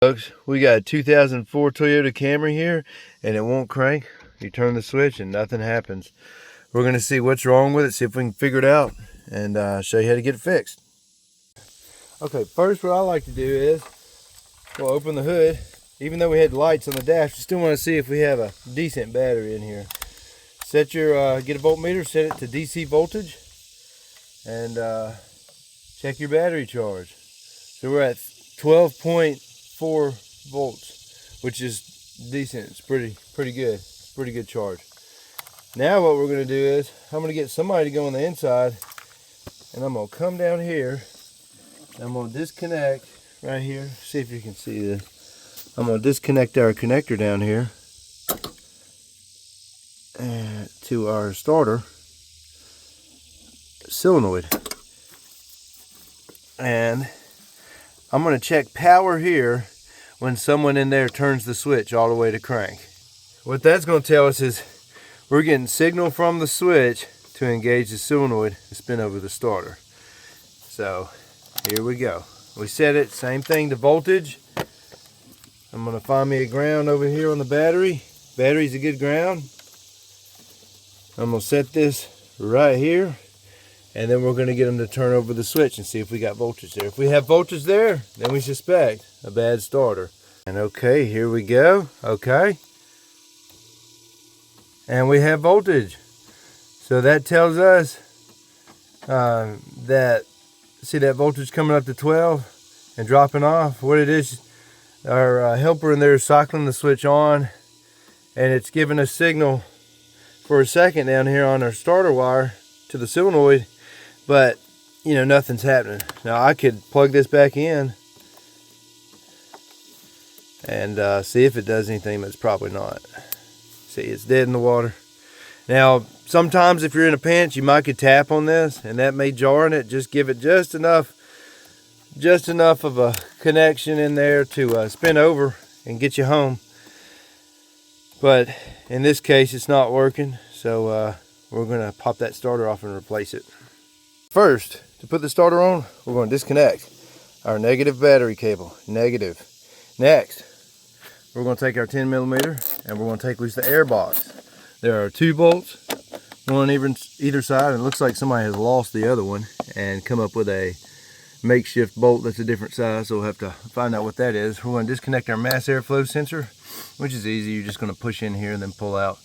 Folks, we got a 2004 Toyota Camry here and it won't crank. You turn the switch and nothing happens. We're going to see what's wrong with it, see if we can figure it out, and show you how to get it fixed. Okay, first what I like to do is we'll open the hood. Even though we had lights on the dash, we still want to see if we have a decent battery in here. Set your get a voltmeter, set it to DC voltage, and check your battery charge. So we're at 12.4 volts, which is decent. It's pretty good. It's pretty good charge. Now what we're going to do is I'm going to get somebody to go on the inside, and I'm going to come down here. I'm going to disconnect right here. See if you can see this. I'm going to disconnect our connector down here to our starter solenoid, and I'm going to check power here when someone in there turns the switch all the way to crank. What that's going to tell us is we're getting signal from the switch to engage the solenoid to spin over the starter. So here we go. We set it, same thing, the voltage. I'm going to find me a ground over here on the battery. Battery's a good ground. I'm going to set this right here, and then we're going to get them to turn over the switch and see if we got voltage there. If we have voltage there, then we suspect a bad starter. And okay, here we go. Okay. And we have voltage. So that tells us that, see that voltage coming up to 12 and dropping off? What it is, our helper in there is cycling the switch on, and it's giving us signal for a second down here on our starter wire to the solenoid, but you know, nothing's happening. Now I could plug this back in and see if it does anything, but it's probably not. See, it's dead in the water. Now sometimes if you're in a pinch, you might could tap on this and that may jar in it. Just give it just enough of a connection in there to spin over and get you home. But in this case it's not working, so we're going to pop that starter off and replace it. First, to put the starter on, we're going to disconnect our negative battery cable. Negative. Next, we're going to take our 10mm and we're going to take loose the air box. There are 2 bolts, one on either side, and it looks like somebody has lost the other one and come up with a makeshift bolt that's a different size, so we'll have to find out what that is. We're going to disconnect our mass airflow sensor, which is easy. You're just going to push in here and then pull out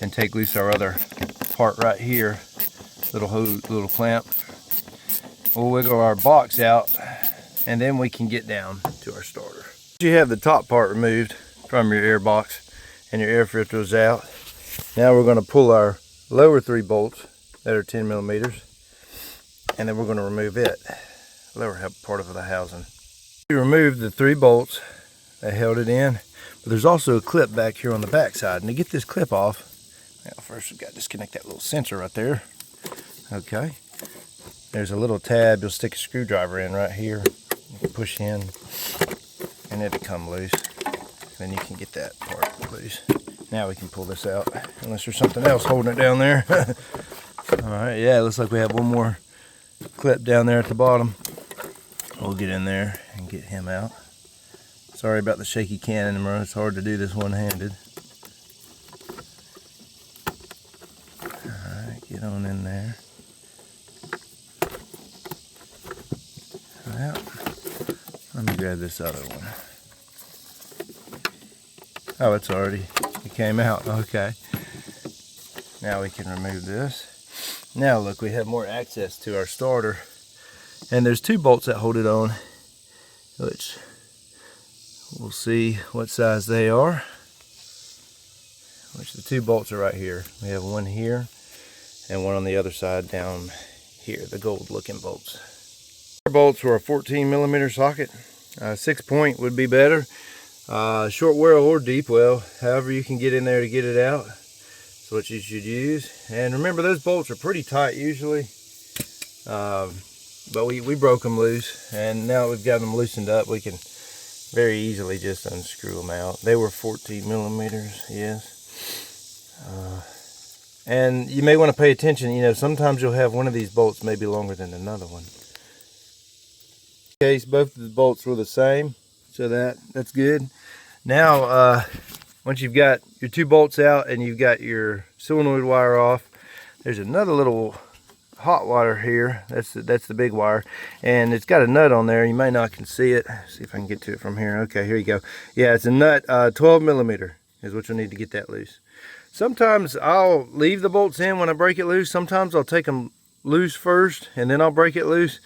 and take loose our other part right here, little clamp. We'll wiggle our box out, and then we can get down to our starter. You have the top part removed from your air box and your air filter's out. Now we're going to pull our lower 3 bolts that are 10mm, and then we're going to remove it, lower part of the housing. We removed the 3 bolts that held it in, but there's also a clip back here on the back side, and to get this clip off, now first we've got to disconnect that little sensor right there. Okay, there's a little tab you'll stick a screwdriver in right here. You can push in and it'll come loose. Then you can get that part loose. Now we can pull this out, unless there's something else holding it down there. Alright, yeah, it looks like we have one more clip down there at the bottom. We'll get in there and get him out. Sorry about the shaky camera, it's hard to do this one-handed. Alright, get on in there. Well, let me grab this other one. Oh, it came out. Okay. Now we can remove this. Now look, we have more access to our starter. And there's 2 bolts that hold it on, which we'll see what size they are. Which the 2 bolts are right here. We have one here and one on the other side down here, the gold looking bolts. Our bolts were a 14mm socket. 6-point would be better. Short well or deep well, however you can get in there to get it out, that's what you should use. And remember, those bolts are pretty tight usually, but we broke them loose, and now we've got them loosened up, we can very easily just unscrew them out. They were 14mm, yes. And you may want to pay attention, you know, sometimes you'll have one of these bolts maybe longer than another one. In case both of the bolts were the same, So that's good. Now, once you've got your 2 bolts out and you've got your solenoid wire off, there's another little hot wire here. That's the big wire, and it's got a nut on there. You may not can see it. See if I can get to it from here. Okay, here you go. Yeah, it's a nut. 12 millimeter is what you'll need to get that loose. Sometimes I'll leave the bolts in when I break it loose. Sometimes I'll take them loose first and then I'll break it loose,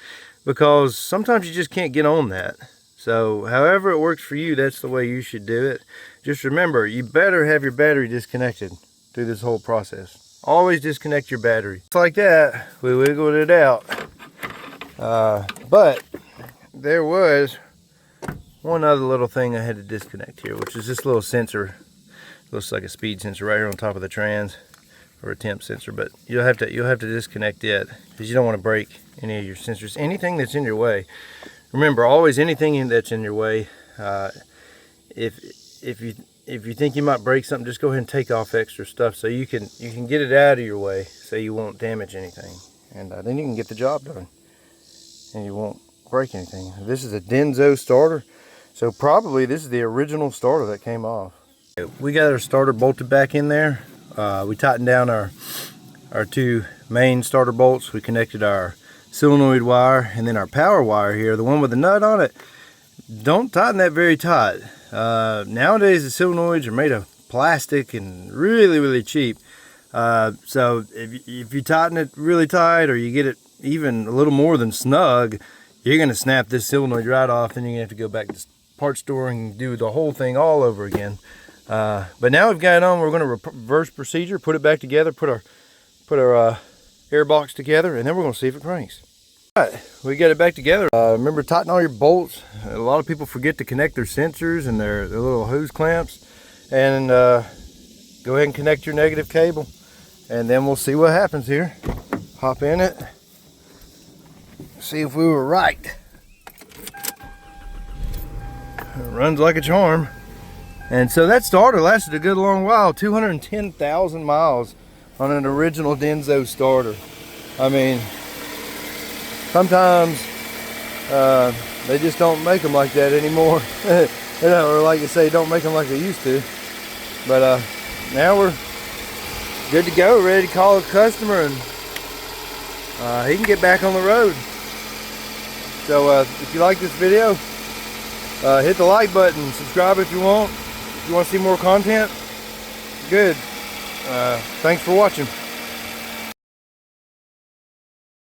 because sometimes you just can't get on that. So however it works for you, that's the way you should do it. Just remember, you better have your battery disconnected through this whole process. Always disconnect your battery. Just like that, we wiggled it out. But there was one other little thing I had to disconnect here, which is this little sensor. Looks like a speed sensor right here on top of the trans, or a temp sensor, but you'll have to disconnect it, because you don't want to break any of your sensors. Anything that's in your way. Remember, always anything that's in your way. If you think you might break something, just go ahead and take off extra stuff so you can get it out of your way, so you won't damage anything, and then you can get the job done, and you won't break anything. This is a diagnose starter, so probably this is the original starter that came off. We got our starter bolted back in there. We tightened down our 2 main starter bolts. We connected our solenoid wire and then our power wire here, the one with the nut on it. Don't tighten that very tight. Nowadays the solenoids are made of plastic and really cheap. So if you tighten it really tight, or you get it even a little more than snug, you're going to snap this solenoid right off, and you're going to have to go back to the parts store and do the whole thing all over again. But now we've got it on, we're going to reverse procedure, put it back together, put our air box together, and then we're going to see if it cranks. All right, we got it back together. Remember, tighten all your bolts. A lot of people forget to connect their sensors and their little hose clamps, and go ahead and connect your negative cable, and then we'll see what happens here. Hop in it, see if we were right. It runs like a charm. And so that starter lasted a good long while, 210,000 miles on an original diagnose starter. I mean, sometimes they just don't make them like that anymore. You know, or like you say, don't make them like they used to. But now we're good to go, ready to call a customer, and he can get back on the road. So if you like this video, hit the like button, subscribe if you want. If you want to see more content, good. Thanks for watching.